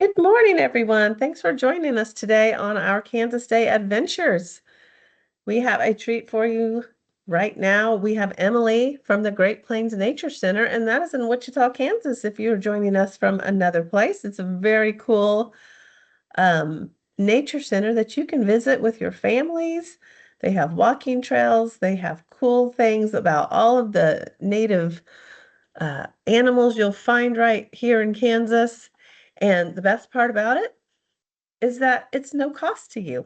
Good morning, everyone. Thanks for joining us today on our Kansas Day adventures. We have a treat for you right now. We have Emily from the Great Plains Nature Center, and that is in Wichita, Kansas. If you're joining us from another place, it's a very cool nature center that you can visit with your families. They have walking trails, they have cool things about all of the native animals you'll find right here in Kansas. And the best part about it is that it's no cost to you.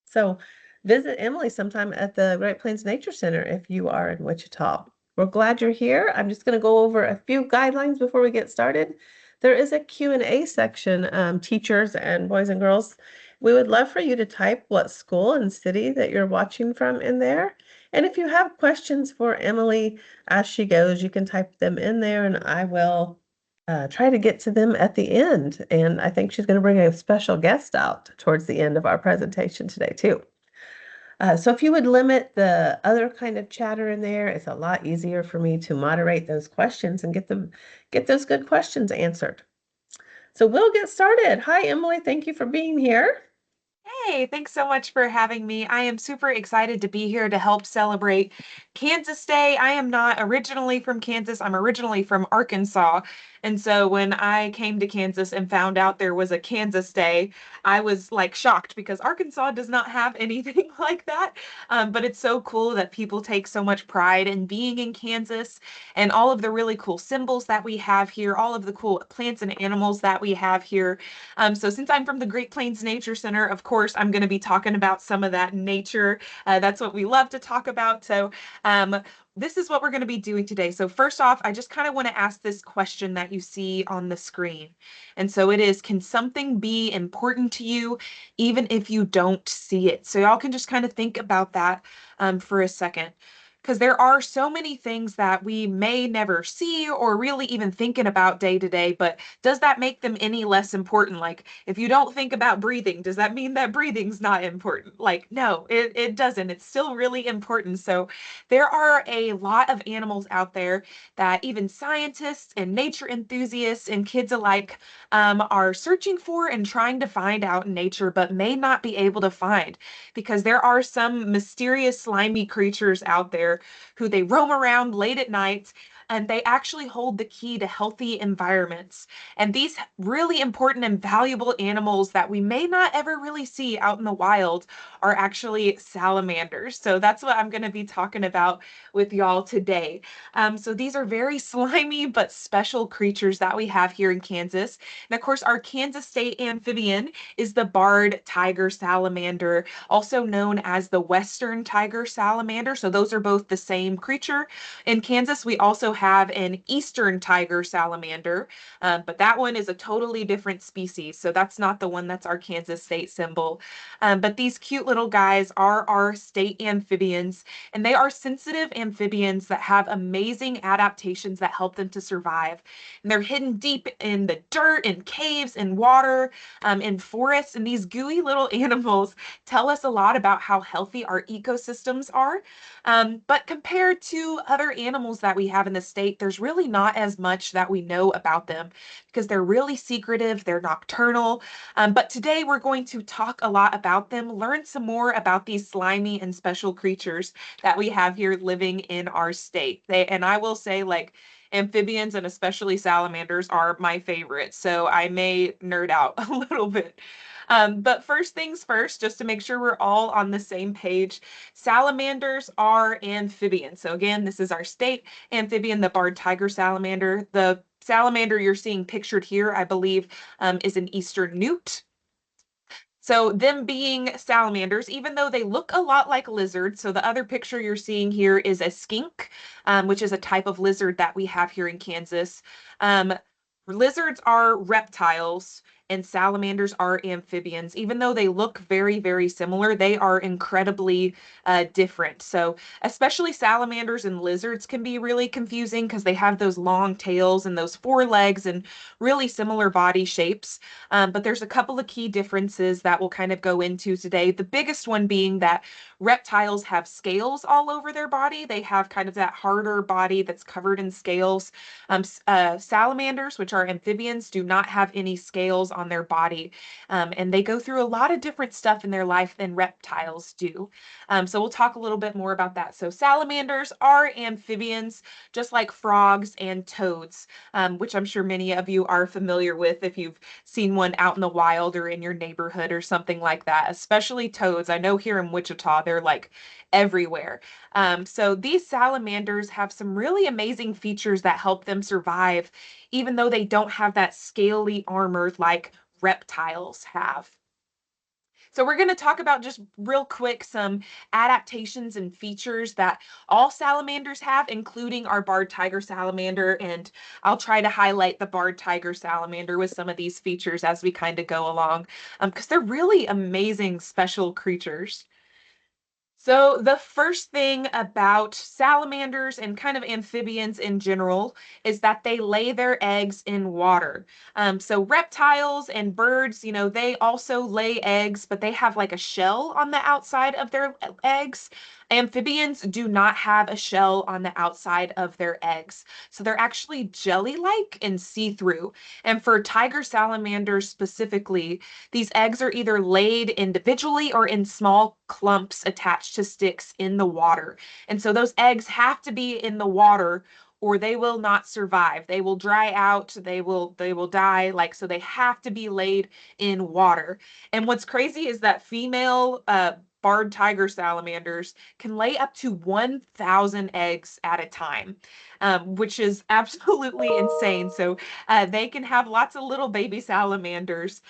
So visit Emily sometime at the Great Plains Nature Center if you are in Wichita. We're glad you're here. I'm just going to go over a few guidelines before we get started. There is a Q&A section, teachers and boys and girls. We would love for you to type what school and city that you're watching from in there. And if you have questions for Emily as she goes, you can type them in there and I will try to get to them at the end. And I think she's going to bring a special guest out towards the end of our presentation today, too. So if you would limit the other kind of chatter in there, it's a lot easier for me to moderate those questions and get those good questions answered. So we'll get started. Hi, Emily. Thank you for being here. Hey, thanks so much for having me. I am super excited to be here to help celebrate Kansas Day. I am not originally from Kansas. I'm originally from Arkansas. And so when I came to Kansas and found out there was a Kansas Day, I was like shocked because Arkansas does not have anything like that. But it's so cool that people take so much pride in being in Kansas and all of the really cool symbols that we have here, all of the cool plants and animals that we have here. So since I'm from the Great Plains Nature Center, of course, I'm going to be talking about some of that nature. That's what we love to talk about. So um, this is what we're going to be doing today. So first off, I just kind of want to ask this question that you see on the screen. And so it is, can something be important to you even if you don't see it? So y'all can just kind of think about that for a second because there are so many things that we may never see or really even thinking about day to day, but does that make them any less important? Like, if you don't think about breathing, does that mean that breathing's not important? Like, no, it doesn't. It's still really important. So, there are a lot of animals out there that even scientists and nature enthusiasts and kids alike are searching for and trying to find out in nature, but may not be able to find because there are some mysterious slimy creatures out there who they roam around late at night and they actually hold the key to healthy environments. And these really important and valuable animals that we may not ever really see out in the wild are actually salamanders. So that's what I'm going to be talking about with y'all today. So these are very slimy but special creatures that we have here in Kansas. And of course, our Kansas state amphibian is the barred tiger salamander, also known as the western tiger salamander. So those are both the same creature. In Kansas, we also have an eastern tiger salamander, but that one is a totally different species. So that's not the one that's our Kansas state symbol. But these cute little guys are our state amphibians, and they are sensitive amphibians that have amazing adaptations that help them to survive. And they're hidden deep in the dirt, in caves, in water, in forests. And these gooey little animals tell us a lot about how healthy our ecosystems are. But compared to other animals that we have in the state, there's really not as much that we know about them because they're really secretive, they're nocturnal. But today we're going to talk a lot about them, learn some more about these slimy and special creatures that we have here living in our state. And I will say, like, amphibians and especially salamanders are my favorite. So I may nerd out a little bit. But first things first, just to make sure we're all on the same page, salamanders are amphibians. So again, this is our state amphibian, the barred tiger salamander. The salamander you're seeing pictured here, I believe, is an eastern newt. So them being salamanders, even though they look a lot like lizards, so the other picture you're seeing here is a skink, which is a type of lizard that we have here in Kansas. Um, Lizards are reptiles and salamanders are amphibians. Even though they look very, very similar, they are incredibly different. So, especially salamanders and lizards can be really confusing because they have those long tails and those forelegs and really similar body shapes. But there's a couple of key differences that we'll kind of go into today. The biggest one being that reptiles have scales all over their body. They have kind of that harder body that's covered in scales. Salamanders, which are amphibians, do not have any scales on their body. And they go through a lot of different stuff in their life than reptiles do. So we'll talk a little bit more about that. So salamanders are amphibians, just like frogs and toads, which I'm sure many of you are familiar with if you've seen one out in the wild or in your neighborhood or something like that, especially toads. I know here in Wichita, they're like everywhere. So these salamanders have some really amazing features that help them survive, even though they don't have that scaly armor like reptiles have. So we're going to talk about just real quick some adaptations and features that all salamanders have, including our barred tiger salamander. And I'll try to highlight the barred tiger salamander with some of these features as we kind of go along, because they're really amazing special creatures. So, the first thing about salamanders and kind of amphibians in general is that they lay their eggs in water. So, reptiles and birds, they also lay eggs, but they have like a shell on the outside of their eggs. Amphibians do not have a shell on the outside of their eggs. So, they're actually jelly-like and see-through. And for tiger salamanders specifically, these eggs are either laid individually or in small clumps attached to sticks in the water. And so those eggs have to be in the water or they will not survive. They will dry out, they will die, like so they have to be laid in water. And what's crazy is that female barred tiger salamanders can lay up to 1,000 eggs at a time, which is absolutely insane. So they can have lots of little baby salamanders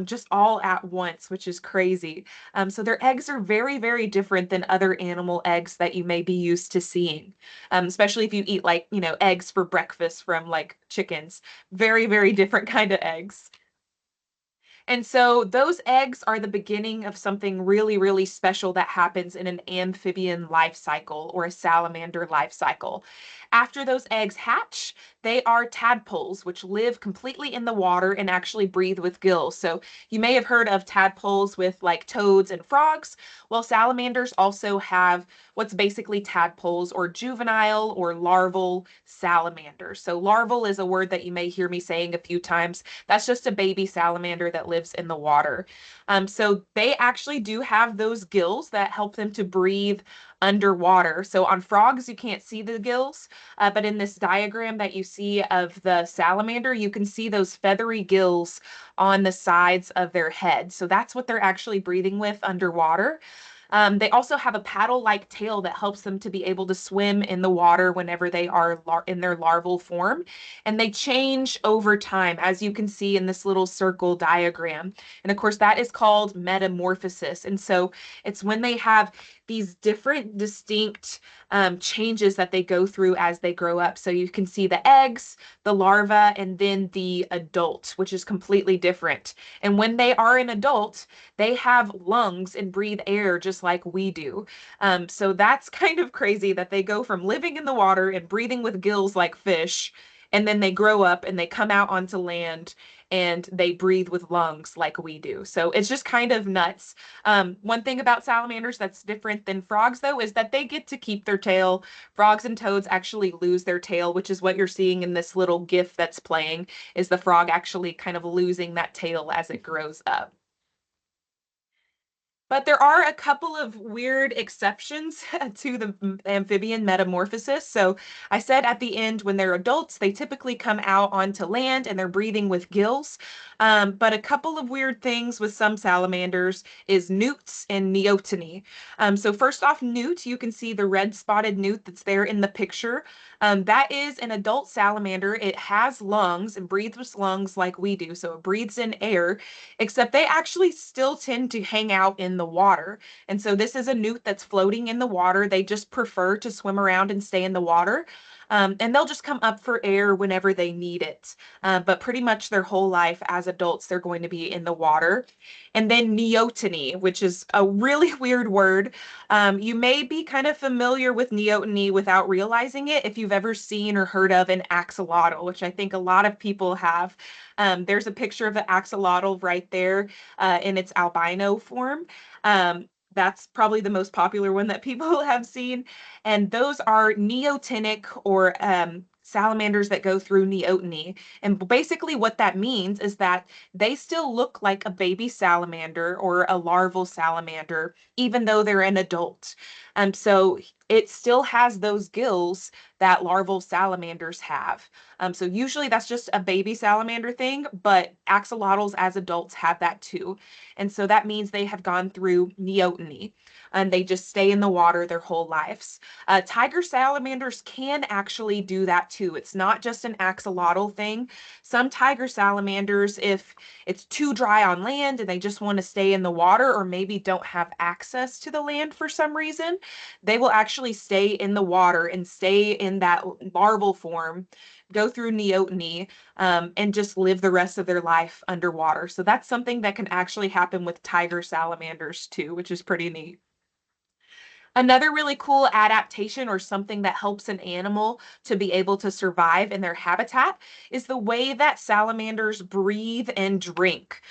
just all at once, which is crazy. So their eggs are very, very different than other animal eggs that you may be used to seeing, especially if you eat like, eggs for breakfast from like chickens. Very, very different kind of eggs. And so those eggs are the beginning of something really, really special that happens in an amphibian life cycle or a salamander life cycle. After those eggs hatch, they are tadpoles, which live completely in the water and actually breathe with gills. So you may have heard of tadpoles with like toads and frogs. Well, salamanders also have what's basically tadpoles or juvenile or larval salamanders. So larval is a word that you may hear me saying a few times. That's just a baby salamander that lives in the water. So they actually do have those gills that help them to breathe underwater. So on frogs, you can't see the gills, but in this diagram that you see of the salamander, you can see those feathery gills on the sides of their head. So that's what they're actually breathing with underwater. They also have a paddle-like tail that helps them to be able to swim in the water whenever they are in their larval form. And they change over time, as you can see in this little circle diagram. And of course, that is called metamorphosis. And so it's when they have these different distinct changes that they go through as they grow up. So you can see the eggs, the larva, and then the adult, which is completely different. And when they are an adult, they have lungs and breathe air just like we do. So that's kind of crazy that they go from living in the water and breathing with gills like fish, and then they grow up and they come out onto land and they breathe with lungs like we do. So it's just kind of nuts. One thing about salamanders that's different than frogs, though, is that they get to keep their tail. Frogs and toads actually lose their tail, which is what you're seeing in this little GIF that's playing, is the frog actually kind of losing that tail as it grows up. But there are a couple of weird exceptions to the amphibian metamorphosis. So I said at the end, when they're adults, they typically come out onto land and they're breathing with gills. But a couple of weird things with some salamanders is newts and neoteny. So first off, newt, you can see the red spotted newt that's there in the picture. That is an adult salamander. It has lungs and breathes with lungs like we do. So it breathes in air, except they actually still tend to hang out in the water. And so this is a newt that's floating in the water. They just prefer to swim around and stay in the water. And they'll just come up for air whenever they need it. But pretty much their whole life as adults, they're going to be in the water. And then neoteny, which is a really weird word. You may be kind of familiar with neoteny without realizing it if you've ever seen or heard of an axolotl, which I think a lot of people have. There's a picture of the axolotl right there in its albino form. That's probably the most popular one that people have seen. And those are neotenic or salamanders that go through neoteny. And basically what that means is that they still look like a baby salamander or a larval salamander, even though they're an adult. So it still has those gills that larval salamanders have. So usually that's just a baby salamander thing, but axolotls as adults have that too. And so that means they have gone through neoteny and they just stay in the water their whole lives. Tiger salamanders can actually do that too. It's not just an axolotl thing. Some tiger salamanders, if it's too dry on land and they just want to stay in the water or maybe don't have access to the land for some reason, they will actually stay in the water and stay in that larval form, go through neoteny, and just live the rest of their life underwater. So that's something that can actually happen with tiger salamanders too, which is pretty neat. Another really cool adaptation or something that helps an animal to be able to survive in their habitat is the way that salamanders breathe and drink.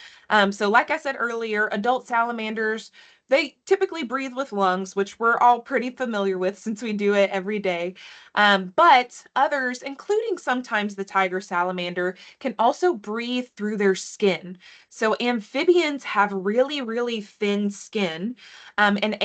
So like I said earlier, adult salamanders, they typically breathe with lungs, which we're all pretty familiar with since we do it every day. But others, including sometimes the tiger salamander, can also breathe through their skin. So amphibians have really, really thin skin, and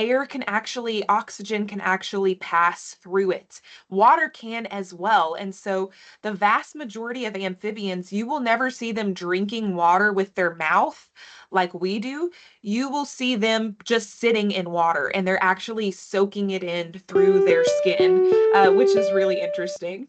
oxygen can actually pass through it. Water can as well. And so the vast majority of amphibians, you will never see them drinking water with their mouth like we do. You will see them just sitting in water and they're actually soaking it in through their skin, which is really interesting.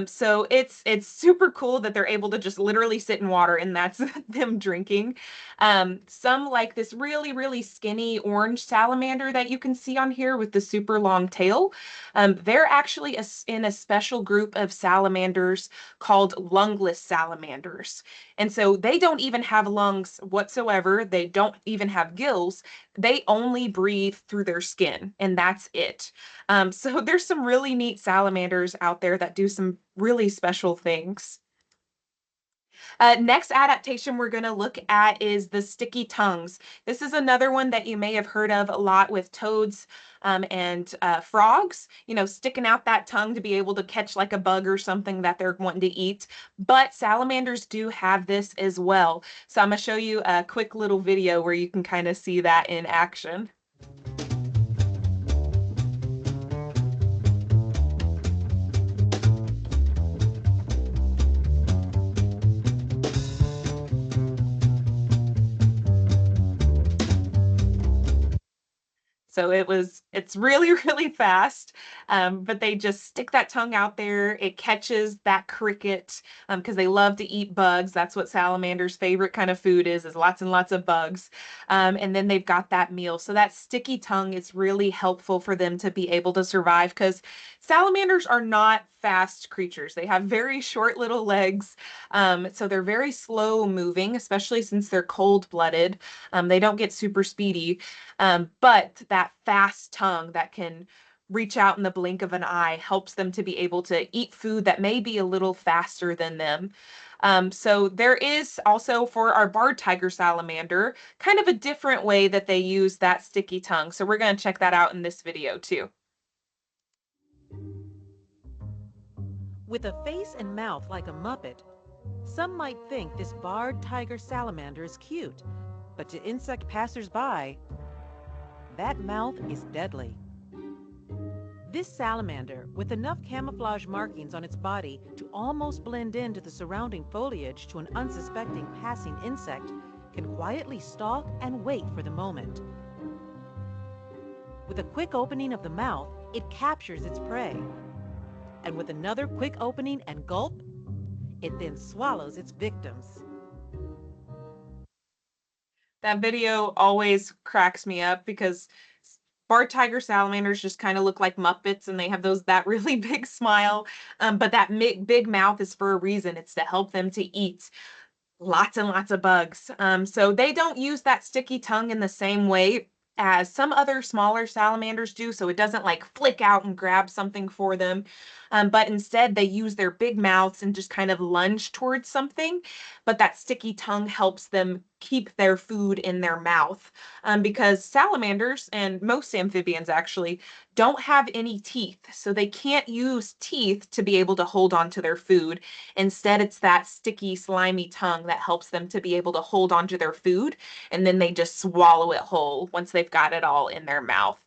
So it's super cool that they're able to just literally sit in water and that's them drinking. Some like this really, really skinny orange salamander that you can see on here with the super long tail. They're actually in a special group of salamanders called lungless salamanders. And so they don't even have lungs whatsoever. They don't even have gills. They only breathe through their skin, and that's it. So there's some really neat salamanders out there that do some really special things. Next adaptation we're going to look at is the sticky tongues. This is another one that you may have heard of a lot with toads and frogs, you know, sticking out that tongue to be able to catch like a bug or something that they're wanting to eat. But salamanders do have this as well. So I'm going to show you a quick little video where you can kind of see that in action. So it's really, really fast, but they just stick that tongue out there. It catches that cricket because they love to eat bugs. That's what salamanders' favorite kind of food is lots and lots of bugs. And then they've got that meal. So that sticky tongue is really helpful for them to be able to survive because salamanders are not fast creatures. They have very short little legs. So they're very slow moving, especially since they're cold-blooded. They don't get super speedy. But that fast tongue that can reach out in the blink of an eye helps them to be able to eat food that may be a little faster than them. So there is also for our barred tiger salamander, kind of a different way that they use that sticky tongue. So we're going to check that out in this video too. With a face and mouth like a Muppet, some might think this barred tiger salamander is cute, but to insect passersby, that mouth is deadly. This salamander, with enough camouflage markings on its body to almost blend into the surrounding foliage to an unsuspecting passing insect, can quietly stalk and wait for the moment. With a quick opening of the mouth, it captures its prey. And with another quick opening and gulp, it then swallows its victims. That video always cracks me up because barred tiger salamanders just kind of look like Muppets and they have that really big smile. But that big mouth is for a reason. It's to help them to eat lots and lots of bugs. So they don't use that sticky tongue in the same way as some other smaller salamanders do. So it doesn't like flick out and grab something for them. but instead they use their big mouths and just kind of lunge towards something. But that sticky tongue helps them keep their food in their mouth, because salamanders and most amphibians actually don't have any teeth. So they can't use teeth to be able to hold on to their food. Instead, it's that sticky, slimy tongue that helps them to be able to hold on to their food. And then they just swallow it whole once they've got it all in their mouth.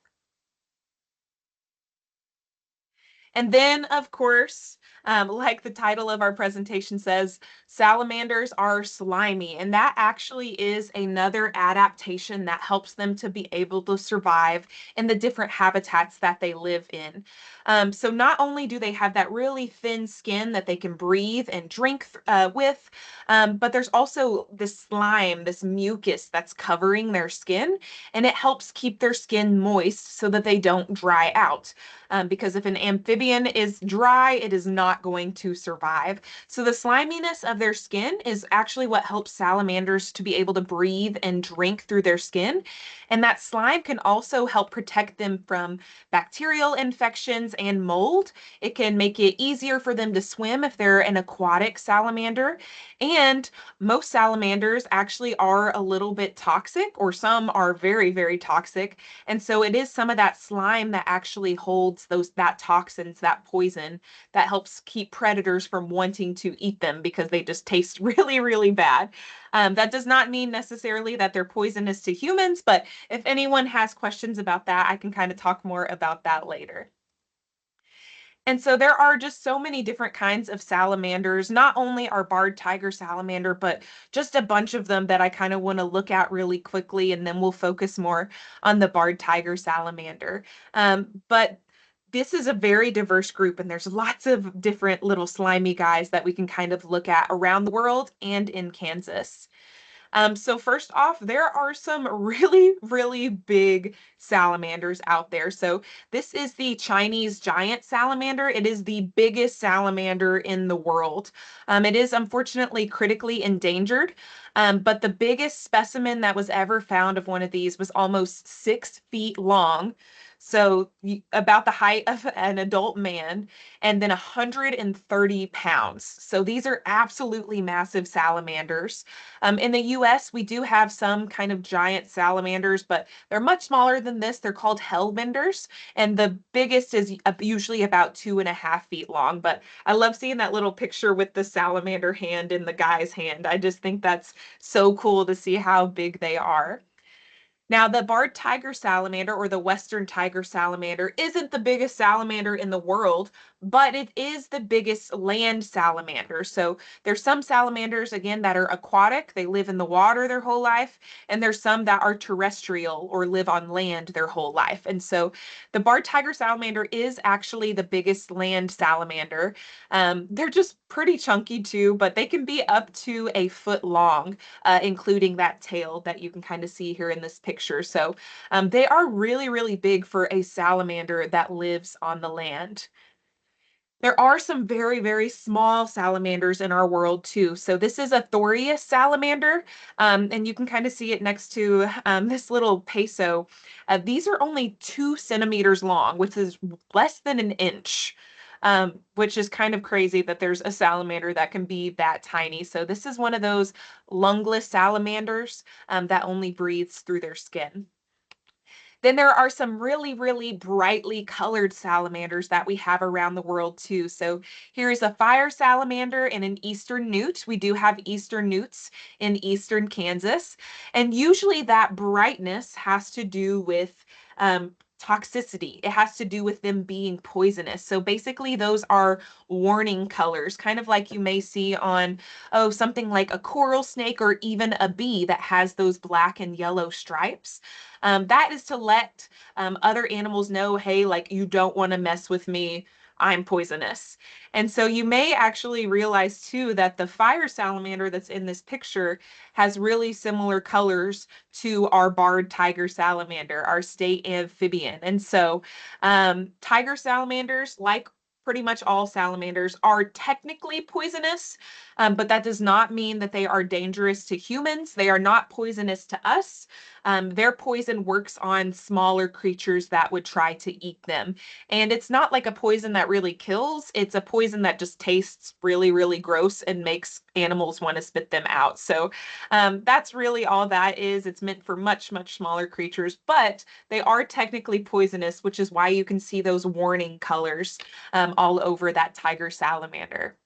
And then, of course, like the title of our presentation says, salamanders are slimy. And that actually is another adaptation that helps them to be able to survive in the different habitats that they live in. So not only do they have that really thin skin that they can breathe and drink with, but there's also this slime, this mucus that's covering their skin, and it helps keep their skin moist so that they don't dry out. Because if an amphibian is dry, it is not going to survive. So the sliminess of their skin is actually what helps salamanders to be able to breathe and drink through their skin. And that slime can also help protect them from bacterial infections and mold. It can make it easier for them to swim if they're an aquatic salamander. And most salamanders actually are a little bit toxic, or some are very, very toxic. And so it is some of that slime that actually holds that toxins, that poison, that helps keep predators from wanting to eat them because they just taste really, really bad. That does not mean necessarily that they're poisonous to humans, but if anyone has questions about that, I can kind of talk more about that later. And so there are just so many different kinds of salamanders, not only our barred tiger salamander, but just a bunch of them that I kind of want to look at really quickly, and then we'll focus more on the barred tiger salamander. But this is a very diverse group, and there's lots of different little slimy guys that we can kind of look at around the world and in Kansas. So first off, there are some really, really big salamanders out there. So this is the Chinese giant salamander. It is the biggest salamander in the world. It is unfortunately critically endangered, but the biggest specimen that was ever found of one of these was almost 6 feet long. So about the height of an adult man, and then 130 pounds. So these are absolutely massive salamanders. In the US, we do have some kind of giant salamanders, but they're much smaller than this. They're called hellbenders, and the biggest is usually about 2.5 feet long. But I love seeing that little picture with the salamander hand in the guy's hand. I just think that's so cool to see how big they are. Now, the barred tiger salamander, or the western tiger salamander, isn't the biggest salamander in the world, but it is the biggest land salamander. So there's some salamanders, again, that are aquatic. They live in the water their whole life. And there's some that are terrestrial or live on land their whole life. And so the barred tiger salamander is actually the biggest land salamander. They're just pretty chunky too, but they can be up to a foot long, including that tail that you can kind of see here in this picture. So they are really, really big for a salamander that lives on the land. There are some very, very small salamanders in our world too. So this is a Thorius salamander, and you can kind of see it next to this little peso. These are only 2 centimeters long, which is less than an inch, which is kind of crazy that there's a salamander that can be that tiny. So this is one of those lungless salamanders that only breathes through their skin. Then there are some really, really brightly colored salamanders that we have around the world too. So here's a fire salamander and an eastern newt. We do have eastern newts in eastern Kansas. And usually that brightness has to do with toxicity. It has to do with them being poisonous. So basically those are warning colors, kind of like you may see on, oh, something like a coral snake or even a bee that has those black and yellow stripes. That is to let other animals know, hey, like you don't want to mess with me. I'm poisonous. And so you may actually realize too that the fire salamander that's in this picture has really similar colors to our barred tiger salamander, our state amphibian. And so tiger salamanders, like pretty much all salamanders are technically poisonous, but that does not mean that they are dangerous to humans. They are not poisonous to us. Their poison works on smaller creatures that would try to eat them. And it's not like a poison that really kills, it's a poison that just tastes really, really gross and makes animals want to spit them out. So that's really all that is. It's meant for much, much smaller creatures, but they are technically poisonous, which is why you can see those warning colors all over that tiger salamander.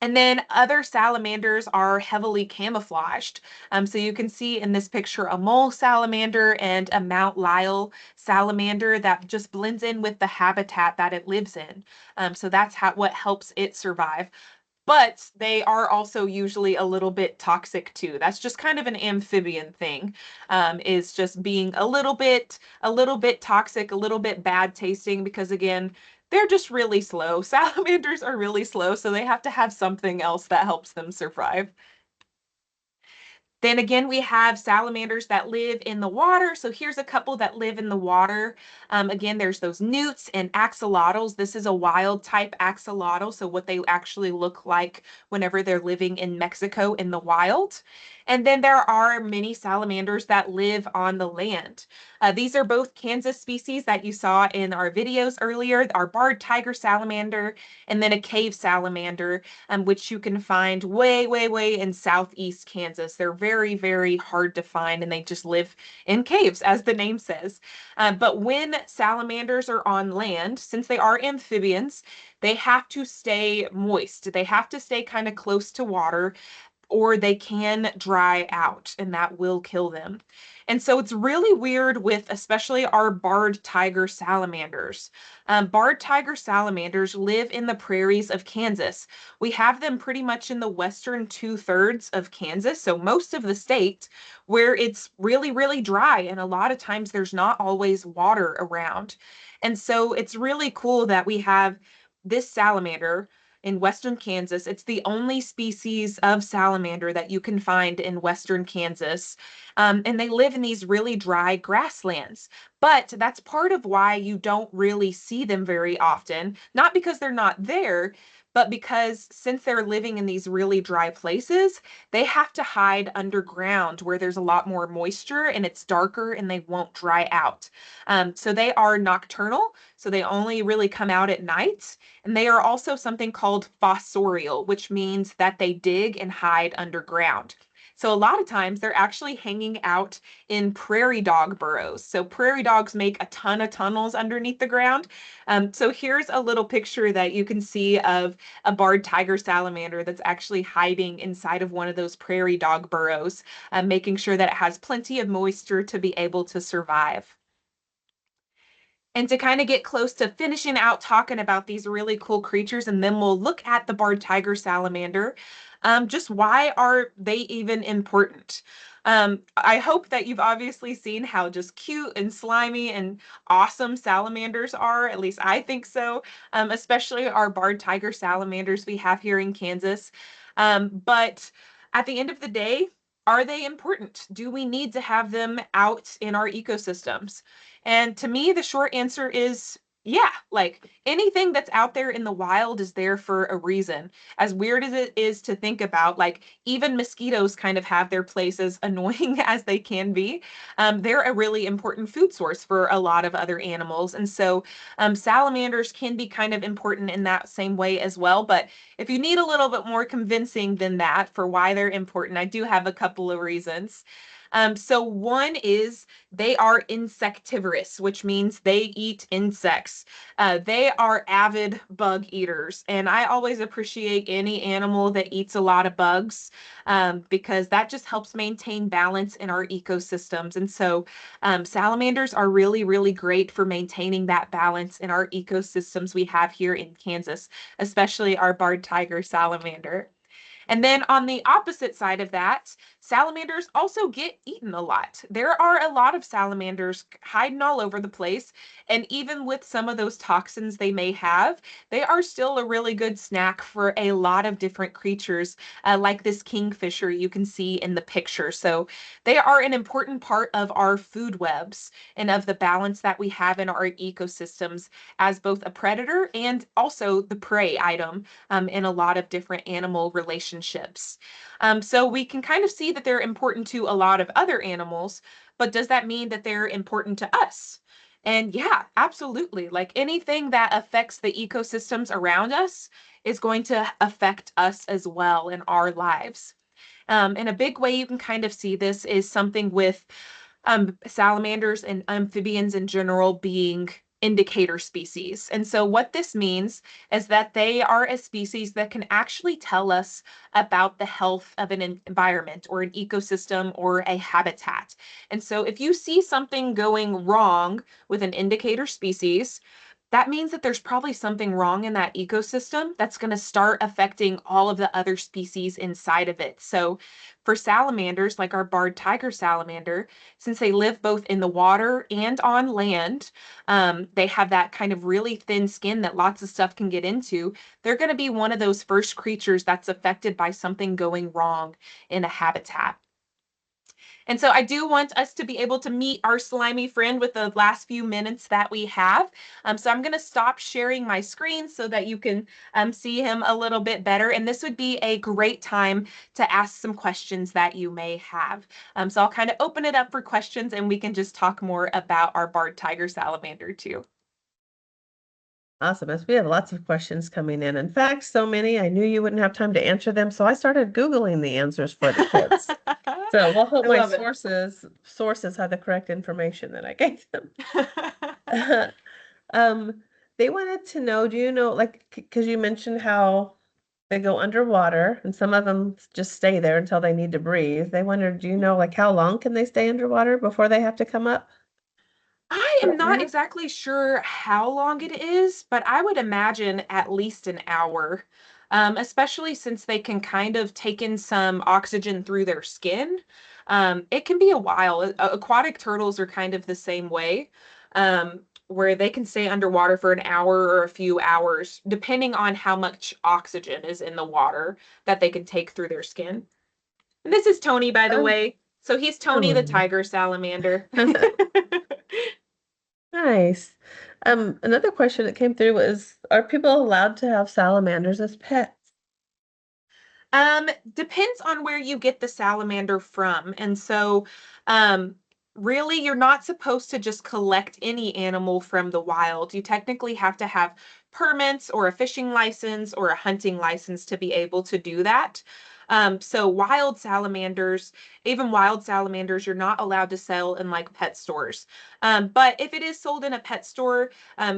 And then other salamanders are heavily camouflaged. So you can see in this picture a mole salamander and a Mount Lyell salamander that just blends in with the habitat that it lives in. So that's what helps it survive. But they are also usually a little bit toxic too. That's just kind of an amphibian thing, is just being a little bit toxic, a little bit bad tasting, because again, they're just really slow. Salamanders are really slow, so they have to have something else that helps them survive. Then again, we have salamanders that live in the water. So here's a couple that live in the water. Again, there's those newts and axolotls. This is a wild type axolotl, so what they actually look like whenever they're living in Mexico in the wild. And then there are many salamanders that live on the land. These are both Kansas species that you saw in our videos earlier, our barred tiger salamander, and then a cave salamander, which you can find way, way, way in southeast Kansas. They're very, very hard to find, and they just live in caves, as the name says. But when salamanders are on land, since they are amphibians, they have to stay moist. They have to stay kind of close to water, or they can dry out and that will kill them. And so it's really weird with especially our barred tiger salamanders. Barred tiger salamanders live in the prairies of Kansas. We have them pretty much in the western 2/3 of Kansas, so most of the state, where it's really, really dry. And a lot of times there's not always water around. And so it's really cool that we have this salamander in western Kansas. It's the only species of salamander that you can find in western Kansas. And they live in these really dry grasslands. But that's part of why you don't really see them very often. Not because they're not there, but because since they're living in these really dry places, they have to hide underground where there's a lot more moisture and it's darker and they won't dry out. So they are nocturnal, so they only really come out at night. And they are also something called fossorial, which means that they dig and hide underground. So a lot of times they're actually hanging out in prairie dog burrows. So prairie dogs make a ton of tunnels underneath the ground. So here's a little picture that you can see of a barred tiger salamander that's actually hiding inside of one of those prairie dog burrows, making sure that it has plenty of moisture to be able to survive. And to kind of get close to finishing out talking about these really cool creatures, and then we'll look at the barred tiger salamander. Just why are they even important? I hope that you've obviously seen how just cute and slimy and awesome salamanders are. At least I think so, especially our barred tiger salamanders we have here in Kansas. But at the end of the day, are they important? Do we need to have them out in our ecosystems? And to me, the short answer is yeah, like anything that's out there in the wild is there for a reason. As weird as it is to think about, like even mosquitoes kind of have their place, as annoying as they can be. They're a really important food source for a lot of other animals. And so salamanders can be kind of important in that same way as well. But if you need a little bit more convincing than that for why they're important, I do have a couple of reasons. So one is they are insectivorous, which means they eat insects. They are avid bug eaters, and I always appreciate any animal that eats a lot of bugs, because that just helps maintain balance in our ecosystems. And so salamanders are really, really great for maintaining that balance in our ecosystems we have here in Kansas, especially our barred tiger salamander. And then on the opposite side of that, salamanders also get eaten a lot. There are a lot of salamanders hiding all over the place. And even with some of those toxins they may have, they are still a really good snack for a lot of different creatures, like this kingfisher you can see in the picture. So they are an important part of our food webs and of the balance that we have in our ecosystems as both a predator and also the prey item in a lot of different animal relationships. So we can kind of see that they're important to a lot of other animals, but does that mean that they're important to us? And yeah, absolutely. Like anything that affects the ecosystems around us is going to affect us as well in our lives. And a big way you can kind of see this is something with salamanders and amphibians in general being indicator species. And so what this means is that they are a species that can actually tell us about the health of an environment or an ecosystem or a habitat. And so if you see something going wrong with an indicator species, that means that there's probably something wrong in that ecosystem that's going to start affecting all of the other species inside of it. So, for salamanders, like our barred tiger salamander, since they live both in the water and on land, they have that kind of really thin skin that lots of stuff can get into. They're going to be one of those first creatures that's affected by something going wrong in a habitat. And so I do want us to be able to meet our slimy friend with the last few minutes that we have. So I'm going to stop sharing my screen so that you can see him a little bit better. And this would be a great time to ask some questions that you may have. So I'll kind of open it up for questions and we can just talk more about our barred tiger salamander too. Awesome. As we have lots of questions coming in. In fact, so many, I knew you wouldn't have time to answer them. So I started Googling the answers for the kids. So we'll hope I my love it. sources have the correct information that I gave them. Um, they wanted to know, do you know, like, because you mentioned how they go underwater and some of them just stay there until they need to breathe. They wondered, do you know, like, how long can they stay underwater before they have to come up I for am not air? exactly sure how long it is, but I would imagine at least an hour, especially since they can kind of take in some oxygen through their skin. It can be a while. Aquatic turtles are kind of the same way, where they can stay underwater for an hour or a few hours, depending on how much oxygen is in the water that they can take through their skin. And this is Tony, by the Oh, way. So he's Tony the oh. tiger salamander. Nice. Another question that came through was, are people allowed to have salamanders as pets? Depends on where you get the salamander from. And so, um, really, you're not supposed to just collect any animal from the wild. You technically have to have permits or a fishing license or a hunting license to be able to do that. So even wild salamanders, you're not allowed to sell in like pet stores. But if it is sold in a pet store,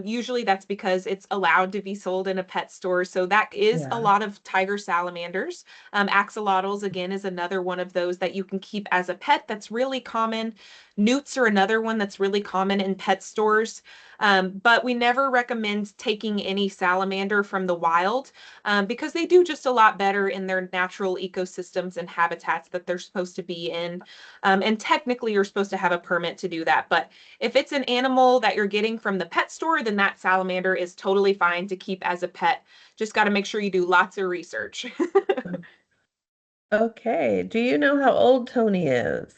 usually that's because it's allowed to be sold in a pet store. So that is a Yeah. lot of tiger salamanders. Axolotls, again, is another one of those that you can keep as a pet that's really common. Newts are another one that's really common in pet stores. But we never recommend taking any salamander from the wild because they do just a lot better in their natural ecosystems and habitats that they're supposed to be in. And technically, you're supposed to have a permit to do that. But if it's an animal that you're getting from the pet store, then that salamander is totally fine to keep as a pet. Just got to make sure you do lots of research. Okay. Do you know how old Tony is?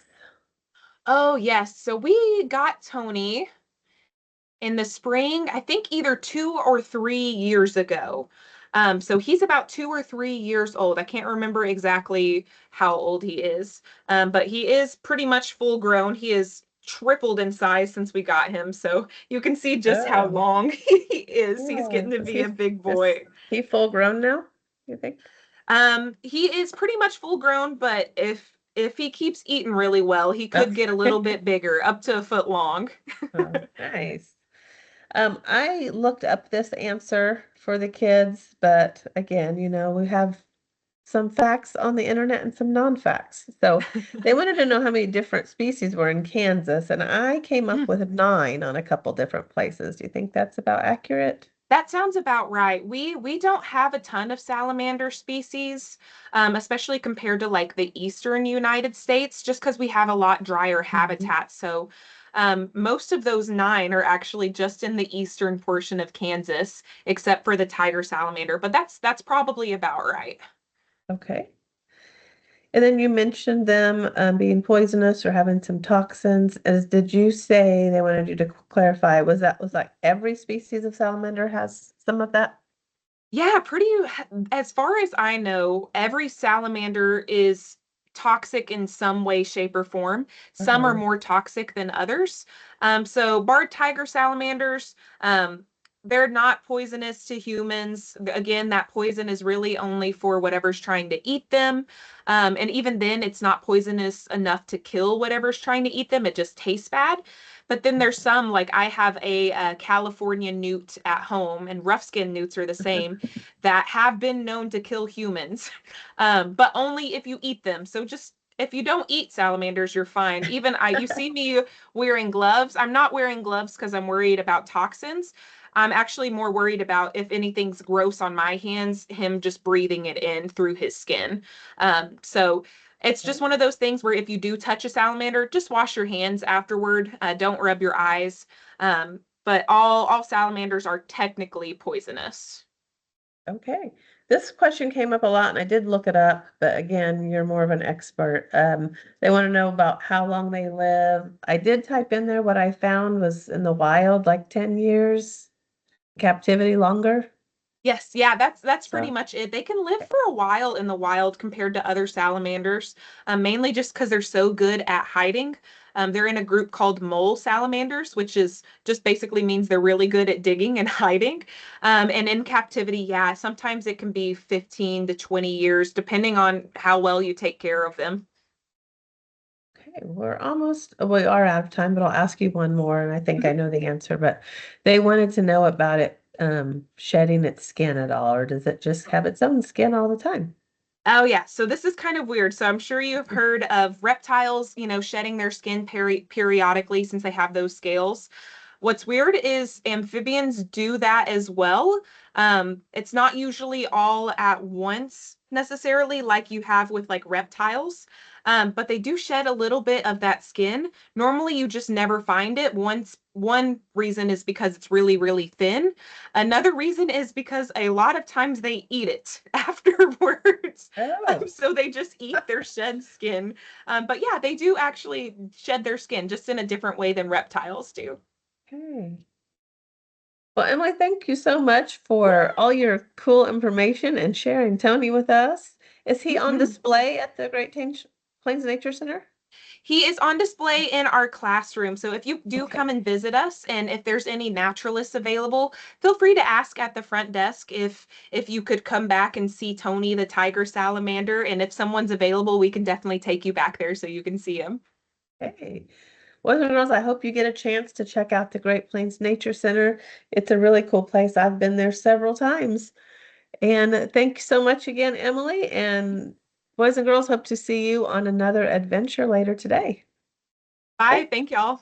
Oh, yes. So we got Tony in the spring, I think either 2 or 3 years ago. So he's about 2 or 3 years old. I can't remember exactly how old he is, but he is pretty much full grown. He is tripled in size since we got him. So you can see just how Oh, long he is. He's yeah. getting to be a big Is boy. he full grown now, you think? He is pretty much full grown, but if he keeps eating really well, he could get a little Okay. bit bigger, up to a foot long. Oh, nice. I looked up this answer for the kids, but again, we have some facts on the internet and some non-facts. So they wanted to know how many different species were in Kansas, and I came up with 9 on a couple different places. Do you think that's about accurate? That sounds about right. We don't have a ton of salamander species, especially compared to like the eastern United States, just because we have a lot drier Mhm. habitat. So most of those nine are actually just in the eastern portion of Kansas, except for the tiger salamander. But that's probably about right. Okay. And then you mentioned them being poisonous or having some toxins. As did you say they wanted you to clarify? Was like every species of salamander has some of that? Yeah, as far as I know, every salamander is toxic in some way, shape, or form. Some are Uh-huh. more toxic than others. So barred tiger salamanders, they're not poisonous to humans. Again, that poison is really only for whatever's trying to eat them. And even then, it's not poisonous enough to kill whatever's trying to eat them. It just tastes bad. But then there's some, like I have a California newt at home, and rough skin newts are the same, that have been known to kill humans, but only if you eat them. So just if you don't eat salamanders, you're fine. Even you see me wearing gloves. I'm not wearing gloves because I'm worried about toxins. I'm actually more worried about if anything's gross on my hands, him just breathing it in through his skin. So it's just Okay. one of those things where if you do touch a salamander, just wash your hands afterward. Don't rub your eyes. But all salamanders are technically poisonous. Okay. This question came up a lot and I did look it up, but again, you're more of an expert. They want to know about how long they live. I did type in there what I found was in the wild, like 10 years, captivity longer. Yes, yeah, that's pretty So, much it. They can live for a while in the wild compared to other salamanders, mainly just because they're so good at hiding. They're in a group called mole salamanders, which is just basically means they're really good at digging and hiding. And in captivity, yeah, sometimes it can be 15 to 20 years, depending on how well you take care of them. okay, we are out of time, but I'll ask you one more, and I think I know the answer, but they wanted to know about it shedding its skin at all, or does it just have its own skin all the time? Oh yeah, so this is kind of weird. So I'm sure you've heard of reptiles, shedding their skin periodically since they have those scales. What's weird is amphibians do that as well. It's not usually all at once necessarily like you have with like reptiles, but they do shed a little bit of that skin. Normally, you just never find it. One reason is because it's really, really thin. Another reason is because a lot of times they eat it afterwards. Oh, So they just eat their shed skin. But yeah, they do actually shed their skin just in a different way than reptiles do. okay. Well, Emily, thank you so much for all your cool information and sharing Tony with us. Is he on display at the Plains Nature Center? He is on display in our classroom. So if you do come Okay. and visit us and if there's any naturalists available, feel free to ask at the front desk if you could come back and see Tony the tiger salamander. And if someone's available, we can definitely take you back there so you can see him. Hey. Boys and girls, I hope you get a chance to check out the Great Plains Nature Center. It's a really cool place. I've been there several times. And thank you so much again, Emily. And boys and girls, hope to see you on another adventure later today. Bye. Thank Thank y'all.